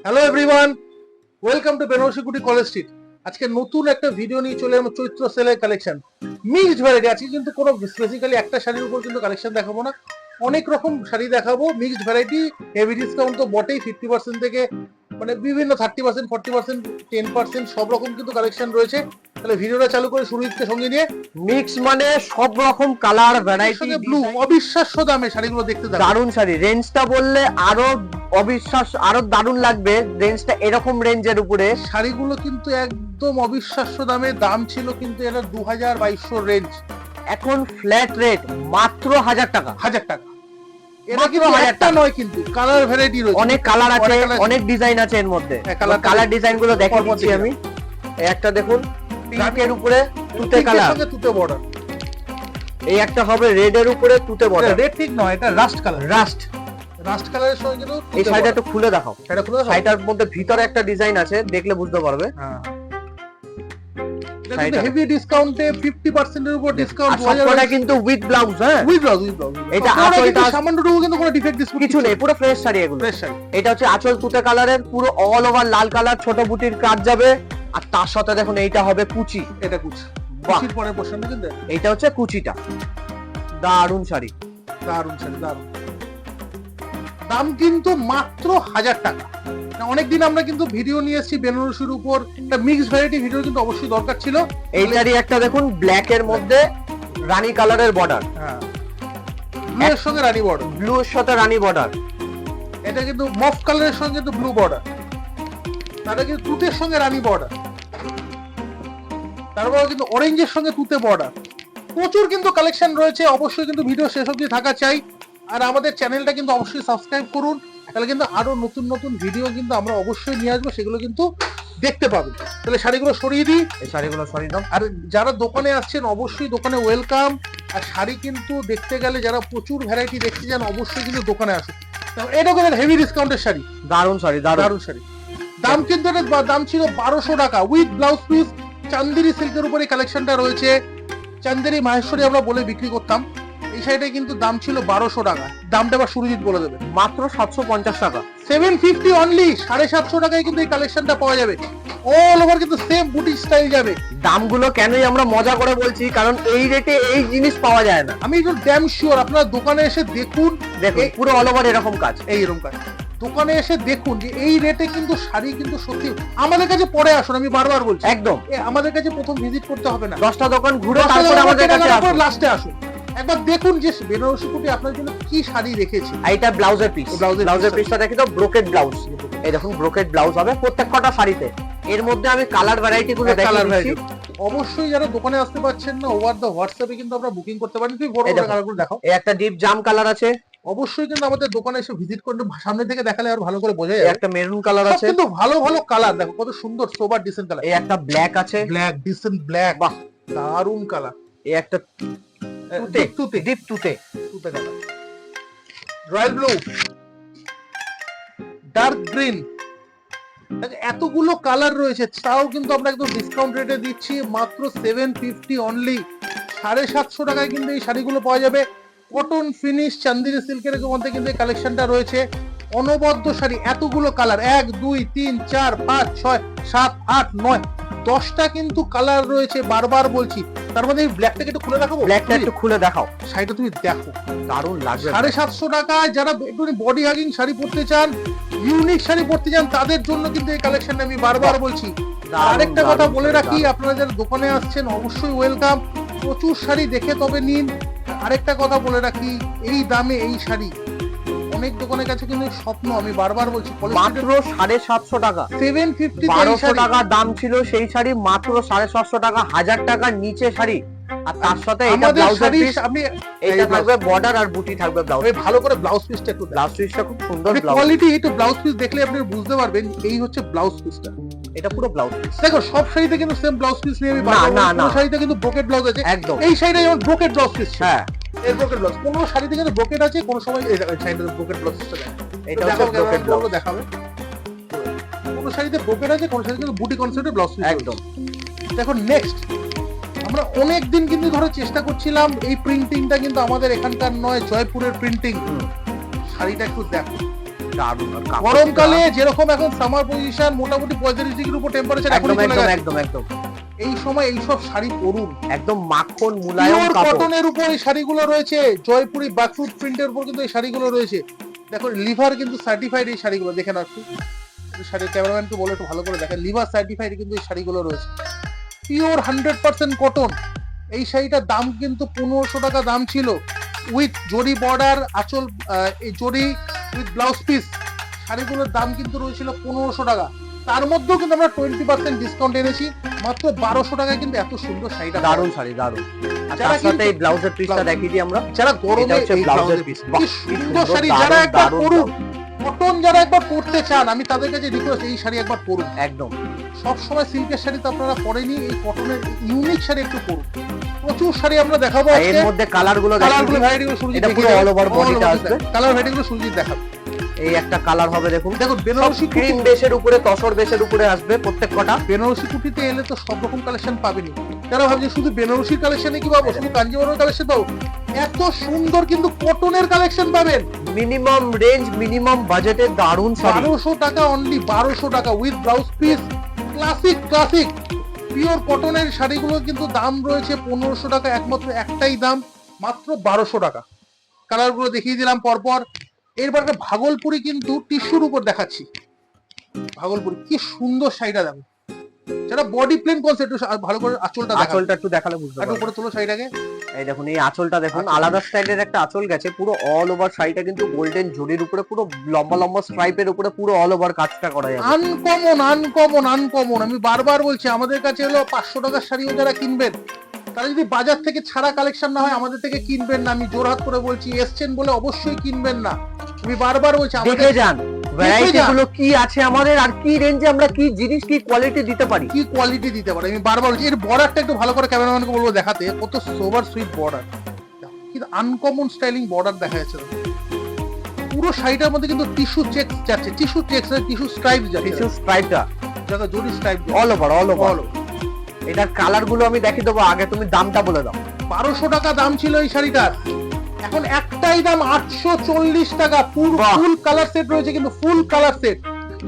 Hello everyone, welcome to Benarasikuti college street. আজকে নতুন একটা ভিডিও নিয়ে চলে এলাম চৈত্র সেলের কালেকশন, মিক্সড ভ্যারাইটি। আজকে কিন্তু কোনো স্পেসিক্যালি একটা শাড়ির উপর কিন্তু কালেকশন দেখাবো না, অনেক রকম শাড়ি দেখাবো, মিক্সড ভ্যারাইটি। হেভি ডিসকাউন্ট তো বটেই, 50% থেকে মানে বিভিন্ন 30%, 40%, 10% সব রকম কিন্তু কালেকশন রয়েছে। তাহলে ভিডিওটা চালু করে শুরুতে সঙ্গে নিয়ে মিক্স মানে সব রকম কালার ভ্যারাইটি ব্লু, অবিশ্বাস্য দামে শাড়িগুলো দেখতে দারুন শাড়ি। রেঞ্জটা বললে আরো অবিশ্বাস, আরো দারুন লাগবে। রেঞ্জটা এরকম রেঞ্জের উপরে শাড়িগুলো কিন্তু একদম অবিশ্বাস্য দামে। দাম ছিল কিন্তু এটা 2200 রেঞ্জ, এখন ফ্ল্যাট রেট মাত্র 1000 টাকা। 1000 টাকা। এটা কিন্তু একটা নয়, কিন্তু কালার ভ্যারাইটি রয়েছে, অনেক কালার আছে, অনেক ডিজাইন আছে এর মধ্যে। কালার ডিজাইন গুলো দেখে দিচ্ছি আমি। এই একটা দেখুন, পিঙ্কের উপরে তুতে কালার, সঙ্গে তুতে বর্ডার। এই একটা হবে রেড এর উপরে তুতে বর্ডার। রেড ঠিক নয়, এটা রাস্ট কালার। রাস্ট কালারের সঙ্গে কিন্তু এই শাড়িটা একটু খুলে দেখাও। এটা খুলে দেখাও। শাড়িটার মধ্যে ভিতরে একটা ডিজাইন আছে, দেখলে বুঝতে পারবে। হ্যাঁ, এটা হেভি ডিসকাউন্টে 50% এর উপর ডিসকাউন্ট। সবকটা কিন্তু উইথ ব্লাউজ। হ্যাঁ, উইথ ব্লাউজ। এটা আঁচলটা সামান্যটুকু কিন্তু কোনো ডিফেক্ট কিছু নেই, পুরো ফ্রেশ শাড়ি এগুলো। ফ্রেশ শাড়ি। এটা হচ্ছে আঁচল তুতে কালারের, পুরো অল ওভার লাল কালার, ছোট বুটির কাজ যাবে। আর তার সাথে দেখুন এইটা হবে কুচি। এটা কুচি, কুচির পরের পোরশনটা কিন্তু এইটা হচ্ছে কুচিটা। দারুন শাড়ি, দারুন শাড়ি, দারুন। দাম কিন্তু মাত্র 1000 টাকা। অনেকদিন আমরা কিন্তু ভিডিও নিয়ে এসেছি বেনারসির উপর, একটা মিক্সড ভ্যারাইটি ভিডিও কিন্তু অবশ্যই দরকার ছিল। এইটারই একটা দেখুন, ব্ল্যাক এর মধ্যে রানী কালারের বর্ডার। হ্যাঁ, ব্লু এর সঙ্গে রানী বর্ডার। ব্লু এর সাথে রানী বর্ডার। এটা কিন্তু মফ কালারের সঙ্গে কিন্তু ব্লু বর্ডার, তাহলে কিন্তু তুতের সঙ্গে রানী বর্ডার, তারপর কিন্তু অরেঞ্জের সঙ্গে তুতে বর্ডার। প্রচুর কিন্তু কালেকশন রয়েছে, অবশ্যই কিন্তু ভিডিও শেষ অবধি থাকা চাই। আর আমাদের চ্যানেলটা কিন্তু অবশ্যই সাবস্ক্রাইব করুন, তাহলে কিন্তু আরো নতুন নতুন ভিডিও কিন্তু আমরা অবশ্যই নিয়ে আসবো, সেগুলো কিন্তু দেখতে পাবেন। তাহলে শাড়িগুলো সরিয়ে দিই। এই শাড়িগুলো সরিয়ে দাও। আর যারা দোকানে আসছেন অবশ্যই দোকানে ওয়েলকাম। আর শাড়ি কিন্তু দেখতে গেলে যারা প্রচুর ভ্যারাইটি দেখতে চান অবশ্যই কিন্তু দোকানে আসুন। এটা কিন্তু হেভি ডিসকাউন্টের শাড়ি, দারুন শাড়ি, দারুন শাড়ি। দাম কিন্তু দাম ছিল 1200 টাকা উইথ ব্লাউজ পিস। চান্দেরি সিল্কের উপরে কালেকশনটা রয়েছে। চান্দেরি মাহেশ্বরী আমরা বলে বিক্রি করতাম। এই শাড়িটা কিন্তু দাম ছিল 1200 টাকা। দামটা এবার সুরজিৎ বলে দেবে। মাত্র 750 টাকা। 750 অনলি। 750 টাকায় কিন্তু এই কালেকশনটা পাওয়া যাবে। অল ওভার কিন্তু সেম বুটিক স্টাইল যাবে। দামগুলো কেনই আমরা মজা করে বলছি, কারণ এই রেটে এই জিনিস পাওয়া যায় না। আমি একটু ড্যাম শিওর আপনারা দোকানে এসে দেখুন, পুরো অল ওভার এরকম কাজ, এইরকম কাজ। দোকানে এসে দেখুন যে এই রেটে কিন্তু শাড়ি কিন্তু সত্যি। আমাদের কাছে পরে আসুন, আমি বারবার বলছি, একদম আমাদের কাছে প্রথম ভিজিট করতে হবে না, 10টা দোকান ঘুরে তারপর আমাদের কাছে আসুন, লাস্টে আসুন। একবার দেখুন যে বেনারসি কুটি আপনার জন্য কি শাড়ি রেখেছে। এইটা ব্লাউজের পিস। ব্লাউজের পিসটা দেখি তো, ব্রোকেড ব্লাউজ। এই দেখুন ব্রোকেড ব্লাউজ হবে প্রত্যেকটা শাড়িতে। এর মধ্যে আমি কালার ভ্যারাইটি গুলো দেখিয়ে দিচ্ছি। অবশ্যই যারা দোকানে আসতে পারছেন না, ওভার দ্য হোয়াটসঅ্যাপে কিন্তু আমরা বুকিং করতে পারেন। তুই বড় বড় কালারগুলো দেখাও। এই একটা ডিপ জাম কালার আছে। অবশ্যই কিন্তু আমাদের দোকানে এসে ভিজিট করলে সামনে থেকে দেখালে আর ভালো করে বোঝা যাবে। একটা মেরুন কালার আছে, কিন্তু ভালো ভালো কালার দেখো, কত সুন্দর সোবার ডিসেন্ট কালার। এই একটা ব্ল্যাক আছে, ব্ল্যাক ডিসেন্ট ব্ল্যাক, বাহ দারুন কালার। এই একটা তুতে ডিপ তুতে colour, royal blue, dark green. এতগুলো কালার রয়েছে, তাও কিন্তু আমরা একদম ডিসকাউন্ট রেটে দিচ্ছি মাত্র 750 অনলি। 750 টাকায় কিন্তু এই শাড়িগুলো পাওয়া যাবে। কটন ফিনিশ চান্দেরি সিল্কের মধ্যে কিন্তু এই কালেকশনটা রয়েছে। অনবদ্য শাড়ি, এতগুলো কালার, 1 2 3 4 5 6 7 8 9 10টা কিন্তু কালার রয়েছে। বারবার বলছি, তার মধ্যে এই ব্ল্যাকটাকে একটু খুলে দেখাবো। ব্ল্যাকটা একটু খুলে দেখাও, শাড়িটা তুমি দেখো, দারুণ লাগবে। 750 টাকায় যারা একটু বডি হাগিং শাড়ি পরতে চান, ইউনিক শাড়ি পরতে চান, তাদের জন্য কিন্তু এই কালেকশনটা আমি বারবার বলছি। আরেকটা কথা বলে রাখি, আপনারা যারা দোকানে আসছেন অবশ্যই ওয়েলকাম। প্রচুর শাড়ি দেখে তবে নিন। আরেকটা কথা বলে রাখি, এই দামে এই শাড়ি অনেক দোকানের কাছে কিন্তু স্বপ্ন। আমি বারবার বলছি, মাত্র 750 টাকা। 750 1200 টাকা দাম ছিল সেই শাড়ি, মাত্র 750 টাকা। 1000 টাকার নিচে শাড়ি, আর তার সাথে এটা ব্লাউজের পিস। আপনি এইটা থাকবে বর্ডার আর বুটি থাকবে ব্লাউজ। ভালো করে ব্লাউজ পিসটা একটু, ব্লাউজ পিসটা খুব সুন্দর কোয়ালিটি। একটু ব্লাউজ পিস দেখলে আপনি বুঝতে পারবেন এই হচ্ছে ব্লাউজ পিসটা। এটা পুরো ব্লাউজ পিস। দেখো সব শাড়িতে কিন্তু সেম ব্লাউজ পিস নিয়ে আমি না শাড়িতে কিন্তু ব্রোকেড ব্লাউজ আছে। একদম এই শাড়িটা যেমন ব্রোকেড ব্লাউজ পিস। হ্যাঁ, এই ব্রোকেড ব্লাউজ কোন শাড়িতে কিন্তু ব্রোকেড আছে, কোন সময় এই শাড়িতে ব্রোকেড ব্লাউজ পিসটা দেয়। এটা হচ্ছে ব্রোকেড ব্লাউজ দেখাবে। কোন শাড়িতে ব্রোকেড আছে, কোন শাড়িতে কিন্তু বুটি কনসেপ্টে ব্লাউজ পিস। একদম। দেখো নেক্সট, আমরা অনেক দিন কিন্তু ধরে চেষ্টা করছিলাম, এই প্রিন্টিংটা কিন্তু আমাদের এখানকার নয়, জয়পুরের প্রিন্টিং। শাড়িটা একটু দেখো, দারুণ। আর কাপড়টা- গরমকালে যেরকম এখন সামার পজিশন মোটামুটি 45 ডিগ্রির উপর টেম্পারেচার এখন একদম চলে একদম গেছে, একদম একদম এই সময় এইসব শাড়ি পরুন। একদম মাখন মুলায়ম পিওর কাপড়। কটনের উপর এই শাড়িগুলো রয়েছে, জয়পুরি বাকফুট প্রিন্টের উপর কিন্তু এই শাড়িগুলো রয়েছে। দেখো লিভার কিন্তু সার্টিফাইড এই শাড়িগুলো, দেখে নাও একটু শাড়ির ক্যামেরাম্যানকে বলে একটু ভালো করে দেখেন, লিভার সার্টিফাইড কিন্তু এই শাড়িগুলো রয়েছে, পিওর 100% কটন। এই শাড়িটার দাম কিন্তু 1500 টাকা দাম ছিল, উইথ জরি বর্ডার আঁচল, এই জরি উইথ ব্লাউজ পিস। শাড়িগুলোর দাম কিন্তু রয়েছিল 1500 টাকা, তার মধ্যেও কিন্তু আমরা 20% ডিসকাউন্ট এনেছি, মাত্র 1200 টাকায় কিন্তু এত সুন্দর শাড়িটা। দারুণ শাড়ি, দারুণ। আর যারা তার সাথে এই কিন্তু- ব্লাউজের পিসটা দেখিয়ে দিই আমরা। যারা গরমে এটা হচ্ছে এই ব্লাউজের ব্লাউজের পিস। পিস, বাহ, কি কি সুন্দর সুন্দর, শাড়ি, দারুণ, যারা একবার দারুণ, পরুন কটন, যারা একবার পরতে চান, আমি তাদের কাছে রিকোয়েস্ট এই শাড়ি একবার পরুন। একদম। সব সময় সিল্কের শাড়ি তো আপনারা পরেনি, এই কটনের ইউনিক শাড়ি একটু পরুন। প্রচুর শাড়ি আমরা দেখাবো আর এর আজকে, মধ্যে কালার গুলো কালারগুলো ভ্যারাইটিগুলো সুরজিৎ এটা পুরো দেখিয়ে all over দেবে, body তে all over আসবে। কালার ভ্যারাইটিগুলো সুরজিৎ দেখাবে। এই একটা কালার হবে দেখুন, দেখুন বেনারসি ক্রিম বেসের উপরে তসর বেসের উপরে আসবে প্রত্যেক কটা। বেনারসি কুটিতে এলে তো সব রকম কালেকশন পাবেনি। যারা ভাবছে শুধু বেনারসির কালেকশনই কি পাবো, শুধু কাঞ্জিবরমের কালেকশন পাবো, এত সুন্দর কিন্তু কটনের কালেকশন পাবেন। মিনিমাম রেঞ্জ, মিনিমাম বাজেটের দারুণ শাড়ি। 1200 টাকা অনলি, 1200 টাকা with blouse piece, classic classic pure কটনের শাড়িগুলো কিন্তু দাম রয়েছে 1500 টাকা, একমাত্র একটাই দাম, মাত্র 1200 টাকা। কালারগুলো দেখিয়ে দিলাম পরপর। এরপর একটা ভাগলপুরি কিন্তু টিস্যুর উপর দেখাচ্ছি, ভাগলপুরি কি সুন্দর শাড়িটা দেখো। যারা বডি প্লেন কনসেপ্ট, ভালো করে আঁচলটা দেখাবো, আঁচলটা একটু দেখালে বুঝতে একটু পারবেন। উপরে তোলো শাড়িটাকে। এই দেখুন এই আঁচলটা দেখুন, আঁচল। আলাদা স্টাইলের একটা আঁচল গেছে, পুরো অল ওভার শাড়িটা কিন্তু গোল্ডেন জরির উপরে, পুরো লম্বা লম্বা স্ট্রাইপের উপরে পুরো অল ওভার কাজটা করা যাবে। আনকমন আনকমন আনকমন, আমি বারবার বলছি আমাদের কাছে হলো 500 টাকার শাড়িও যারা কিনবেন, তারা যদি বাজার থেকে ছাড়া কালেকশন না হয় আমাদের থেকে কিনবেন না। আমি জোরহাত করে বলছি, এসছেন বলে অবশ্যই কিনবেন না। আমি বারবার বলছি দেখে আমাদের যান ভ্যারাইটি গুলো কি আছে আমাদের, আর কি রেঞ্জে আমরা কি জিনিস কি কোয়ালিটি দিতে পারি। কি কোয়ালিটি দিতে পারে। আমি বারবার বলছি এর বর্ডারটা একটু ভালো করে ক্যামেরাম্যানকে বলবো দেখাতে, কত সোবার সুইট বর্ডার, কিন্তু আনকমন স্টাইলিং বর্ডার দেখা যাচ্ছে। পুরো শাড়িটার মধ্যে কিন্তু টিস্যু চেক যাচ্ছে, টিস্যু চেক, টিস্যু স্ট্রাইপ যাচ্ছে, কিছু স্ট্রাইপটা যারা জরি stripe all over all over. এটার কালার গুলো আমি দেখিয়ে দেবো, আগে তুমি দামটা বলে দাও। 1200 টাকা দাম ছিল এই শাড়িটার, এখন একটাই দাম 840 টাকা। বাহ। ফুল কালার সেট রয়েছে, কিন্তু ফুল কালার সেট।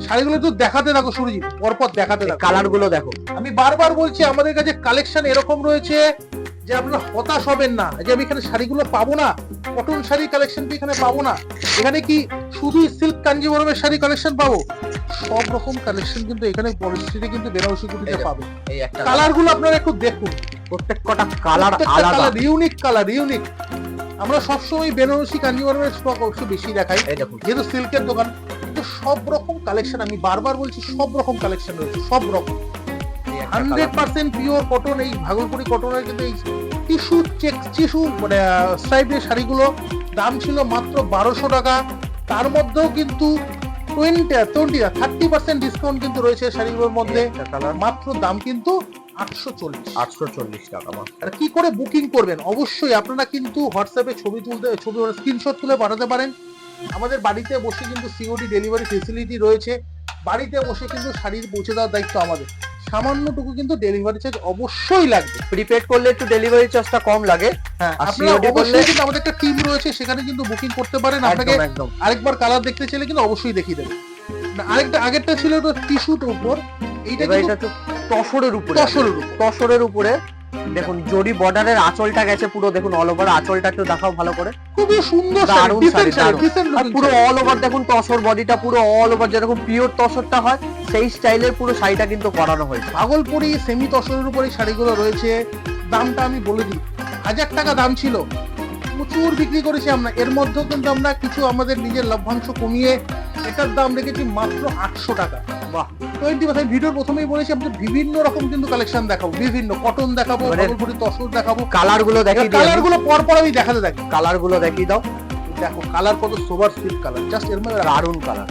শাড়িগুলো তো দেখাতে থাকো সুরজিৎ, পরপর দেখাতে থাকো। কালার গুলো দেখো। আমি বারবার বলছি আমাদের কাছে কালেকশন এরকম রয়েছে যে আপনারা হতাশ হবেন না, যে আমি এখানে শাড়িগুলো পাবো না, কটন শাড়ি কালেকশন কি এখানে পাবো না, এখানে কি শুধু সিল্ক কাঞ্জিবরমের শাড়ি কালেকশন পাবো, সব রকম কালেকশন কিন্তু এখানে পরিস্থিতি কিন্তু বেনারসি কুটিতে পাবে। এই একটা কালার গুলো আপনারা একটু দেখুন, প্রত্যেক কটা কালার আলাদা। Unique colour, unique. আমরা সবসময় বেনারসি কাঞ্জিবরমের স্টক অবশ্য বেশি দেখাই, এই দেখুন যেহেতু সিল্কের দোকান, কিন্তু সব রকম কালেকশন, আমি বারবার বলছি সব রকম কালেকশন রয়েছে, সব রকম। এই একটা colour। 100% পিওর কটন, এই ভাগলপুরি কটনের কিন্তু এই টিস্যু চেক, টিস্যু মানে স্ট্রাইপের শাড়িগুলো দাম ছিল মাত্র 1200 টাকা, তার মধ্যেও কিন্তু 30% ডিসকাউন্ট কিন্তু রয়েছে শাড়িগুলোর মধ্যে, একটা কালার মাত্র দাম কিন্তু 840। 840 টাকা মাত্র। আর কি করে বুকিং করবেন, অবশ্যই আপনারা কিন্তু হোয়াটসঅ্যাপে ছবি স্ক্রিনশট তুলে পাঠাতে পারেন। আমাদের বাড়িতে বসে কিন্তু সিওডি ডেলিভারি ফেসিলিটি রয়েছে, বাড়িতে বসে কিন্তু শাড়ির পৌঁছে দেওয়ার দায়িত্ব আমাদের। সামান্যটুকু কিন্তু ডেলিভারি চার্জ অবশ্যই লাগবে। প্রিপেড করলে একটু ডেলিভারি চার্জটা কম লাগে। হ্যাঁ, আর আপনারা COD করলে অবশ্যই কিন্তু আমাদের একটা টিম রয়েছে, সেখানে কিন্তু বুকিং করতে পারেন। আপনাকে একদম একদম। আরেকবার কালার দেখতে চাইলে কিন্তু অবশ্যই দেখিয়ে দেবে। না, আরেকটা আগেরটা ছিল তো টিস্যুর উপর, এইটা এবার কিন্তু এটা তো তসরের উপরে, তসরের উপর। তসরের উপরে দেখুন জরি বর্ডারের আঁচলটা গেছে পুরো, দেখুন অল ওভার আঁচলটা একটু দেখাও ভালো করে। খুবই সুন্দর শাড়ি, দারুণ শাড়ি, ডিসেন্ট শাড়ি, দারুণ। ডিসেন্ট আর পুরো অল ওভার দেখুন তসর বডিটা পুরো অল ওভার, যেরকম পিওর তসরটা হয় সেই স্টাইলের পুরো শাড়িটা কিন্তু করানো হয়েছে। ভাগলপুরি সেমি তসরের উপর এই শাড়িগুলো রয়েছে। দামটা আমি বলে দিই, 1000 টাকা দাম ছিল, প্রচুর বিক্রি করেছি আমরা। এর মধ্যেও কিন্তু আমরা কিছু আমাদের নিজের লভ্যাংশ কমিয়ে এটার দাম রেখেছি মাত্র 800 টাকা। বাহ, 20% ভিডিওর প্রথমেই বলেছি আমরা বিভিন্ন রকম কিন্তু কালেকশন দেখাবো, বিভিন্ন কটন দেখাবো, এবারে ভাগলপুরি তসর দেখাবো। কালার গুলো দেখিয়ে দিই, কালার গুলো পর পর আমি দেখাতে থাকি। কালার গুলো দেখিয়ে দাও। দেখো কালার কত সোবার সুইট কালার, জাস্ট এর মধ্যে দারুণ কালার।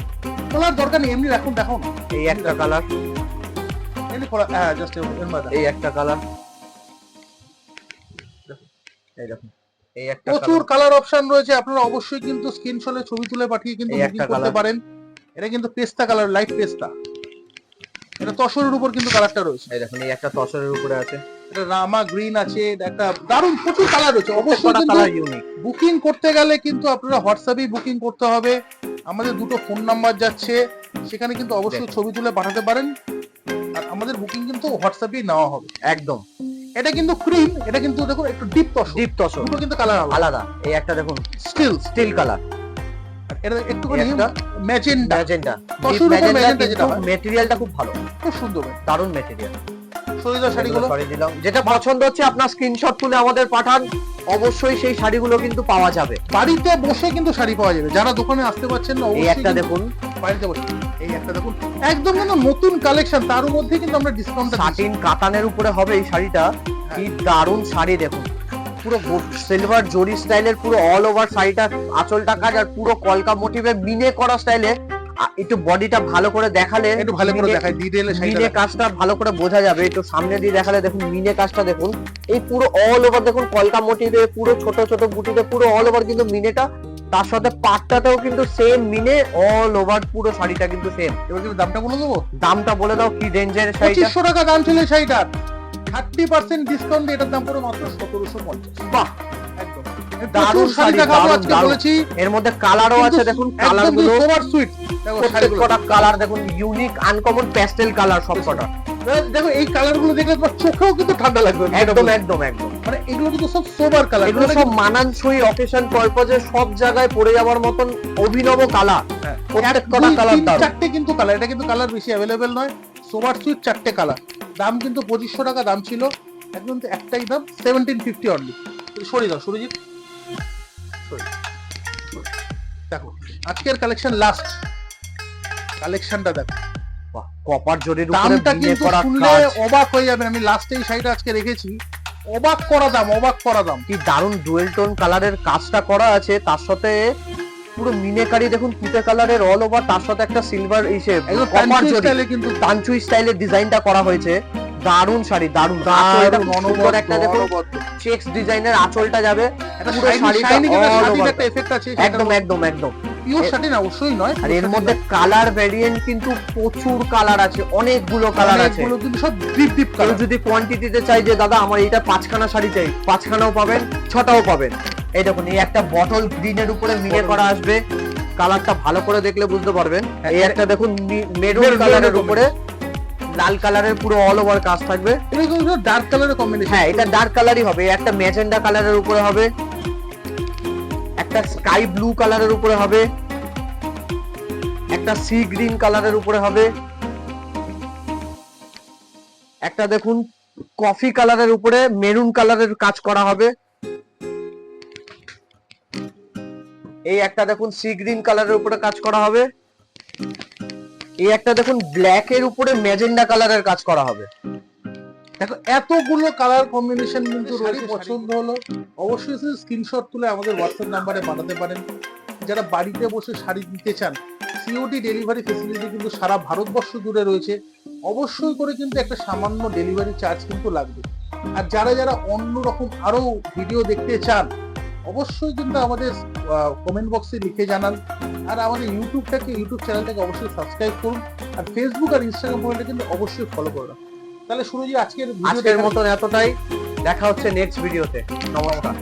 তোলার দরকার নেই, এমনি রাখুন, দেখো না এই একটা কালার, এমনি করা, হ্যাঁ জাস্ট এর মধ্যে এই একটা কালার, এই দেখুন এই একটা প্রচুর কালার, কালার অপশন রয়েছে। আপনারা অবশ্যই কিন্তু স্ক্রিনশটে ছবি তুলে পাঠিয়ে কিন্তু এই বুকিং একটা করতে colour। পারেন। এটা কিন্তু পেস্তা কালার, লাইট পেস্তা, এটা তসরের উপর কিন্তু কালারটা রয়েছে। এই দেখুন এই একটা তসরের উপরে আছে, এটা রামা গ্রিন আছে, একটা দারুণ প্রচুর কালার রয়েছে। অবশ্যই কিন্তু কালার ইউনিক। বুকিং করতে গেলে কিন্তু আপনারা হোয়াটসঅ্যাপেই বুকিং করতে হবে। আমাদের দুটো ফোন নাম্বার যাচ্ছে, সেখানে কিন্তু অবশ্যই ছবি তুলে পাঠাতে পারেন। আর আমাদের বুকিং কিন্তু হোয়াটসঅ্যাপেই নেওয়া হবে। একদম। এটা কিন্তু ক্রিম, এটা কিন্তু দেখুন একটু ডিপ তসর, দুটো কিন্তু কালার আলাদা। এই একটা দেখুন স্টিল কালার, এটা একটুখানি ম্যাজেন্টা। তসর উপর ম্যাজেন্টা, যেটা ম্যাটেরিয়ালটা খুব ভালো, খুব সুন্দর, দারুণ ম্যাটেরিয়াল। সরিয়ে শাড়িগুলো দিলাম, যেটা পছন্দ হচ্ছে আপনার স্ক্রিনশট তুলে আমাদের পাঠান, অবশ্যই সেই শাড়িগুলো কিন্তু পাওয়া যাবে। বাড়িতে বসে কিন্তু শাড়ি পাওয়া যাবে, যারা দোকানে আসতে পারছেন না এই একটা দেখুন, বাড়িতে বসে এই একটা দেখুন, একদম কিন্তু নতুন কালেকশন, তার মধ্যে কিন্তু আমরা ডিসকাউন্ট সাটিন কাতানের উপরে হবে এই শাড়িটা। কি দারুণ শাড়ি দেখুন, পুরো সিলভার জরি স্টাইলের, পুরো অল ওভার শাড়িটা আঁচলটা কাজ, আর পুরো কলকা মোটিভে মিনে করা স্টাইলে। একটু বডিটা ভালো করে দেখালে, একটু ভালো করে দেখাই, ডিটেইলে মিনে কাজটা ভালো করে বোঝা যাবে। একটু সামনে দিয়ে দেখালে দেখুন মিনে কাজটা দেখুন, এই পুরো অল ওভার দেখুন কলকা মোটিভে, পুরো ছোট ছোট বুটিতে পুরো অল ওভার কিন্তু মিনেটা, তার সাথে পাটটাতেও কিন্তু সেম মিনে অল ওভার, পুরো শাড়িটা কিন্তু সেম। এবার কিন্তু দামটা বলে দেবো, দামটা বলে দাও কি রেঞ্জের শাড়িটা? 2500 টাকা দাম ছিল শাড়িটার, 30% ডিসকাউন্ট দিয়ে এটার দাম পড়ে মাত্র 1750। বাহ, একদম দারুণ শাড়ি, দেখাবো আজকে বলেছি। এর মধ্যে কালারও আছে দেখুন, কালারগুলো সুপার সুইট, দেখো প্রত্যেকটা কালার দেখুন ইউনিক আনকমন প্যাস্টেল কালার সবকটা। দেখো এই কালারগুলো দেখলে তোমার চোখেও কিন্তু ঠান্ডা লাগবে। একদম একদম একদম, মানে এগুলো কিন্তু সব সোবার কালার, এগুলো সব মানানসই অকেশন পারপজে সব জায়গায় পরে যাওয়ার মতন অভিনব কালার। প্রত্যেকটা কালার দারুণ। 4টে কিন্তু কালার, এটা কিন্তু কালার বেশি अवेलेबल নয়। সোবার সুইট 4টে কালার, দাম কিন্তু 2500 টাকা দাম ছিল, একদম একটাই দাম 1750 অনলি। সরিয়ে দাও সুরজিৎ, দেখো আজকের কালেকশন, লাস্ট কালেকশনটা দেখো, কপার জরির উপরে দামটা মিনে কিন্তু করা শুনলে কাজ, অবাক হয়ে যাবেন। আমি লাস্টে এই শাড়িটা আজকে রেখেছি, অবাক করা দাম। কি দারুণ ডুয়েল টোন কালারের কাজটা করা আছে, তার সাথে পুরো মিনেকারি দেখুন তুতে কালারের অল ওভার, তার সাথে একটা সিলভার কপার জরি কিন্তু তানচুই স্টাইলের ডিজাইনটা করা হয়েছে। দারুণ শাড়ি, দারুণ সুন্দর একটা দেখুন চেকস ডিজাইনের আঁচলটা যাবে, পুরো শাড়িটা অল ওভার একটা এফেক্ট আছে। একদম একদম একদম পিওর শাড়ি না, অবশ্যই নয়। আর এর মধ্যে কালার ভেরিয়েন্ট কিন্তু প্রচুর কালার আছে, অনেকগুলো কালার আছে, এগুলো কিন্তু সব ডিপ কালার। যদি কোয়ান্টিটিতে চাই যে দাদা আমার এইটা 5খানা শাড়ি চাই, 5খানাও পাবেন, 6টাও পাবেন। এই দেখুন এই একটা বটল গ্রিনের উপরে মিনে করা আসবে, কালারটা ভালো করে দেখলে বুঝতে পারবেন। এই একটা দেখুন মেরুন কালারের উপরে লাল কালারের পুরো অল ওভার কাজ থাকবে। এটা কিন্তু ডার্ক কালারের কম্বিনেশন, হ্যাঁ এটা ডার্ক কালারই হবে। একটা ম্যাজেন্ডা কালারের উপরে হবে, একটা স্কাই ব্লু কালারের উপরে হবে, একটা সি গ্রিন কালারের উপরে হবে, একটা দেখুন কফি কালারের উপরে মেরুন কালারের কাজ করা হবে, এই একটা দেখুন সি গ্রিন কালারের উপরে কাজ করা হবে, এই একটা দেখুন ব্ল্যাক এর উপরে ম্যাজেন্ডা কালারের কাজ করা হবে। দেখো এতগুলো কালার কম্বিনেশন কিন্তু রয়েছে। পছন্দ হলো অবশ্যই স্ক্রিনশট তুলে আমাদের হোয়াটসঅ্যাপ নাম্বারে পাঠাতে পারেন। যারা বাড়িতে বসে শাড়ি নিতে চান, সিওডি ডেলিভারি ফেসিলিটি কিন্তু সারা ভারতবর্ষ জুড়ে রয়েছে। অবশ্যই করে কিন্তু একটা সামান্য ডেলিভারি চার্জ কিন্তু লাগবে। আর যারা যারা অন্য রকম আরো ভিডিও দেখতে চান, অবশ্যই কিন্তু আমাদের কমেন্ট বক্সে লিখে জানান। আর আমাদের ইউটিউব চ্যানেলটাকে অবশ্যই সাবস্ক্রাইব করুন, আর ফেসবুক আর ইনস্টাগ্রাম পেজটা কিন্তু অবশ্যই ফলো করে রাখুন। তাহলে সুরজি আজকের মতন এতটাই, দেখা হচ্ছে নেক্সট ভিডিওতে। নমস্কার।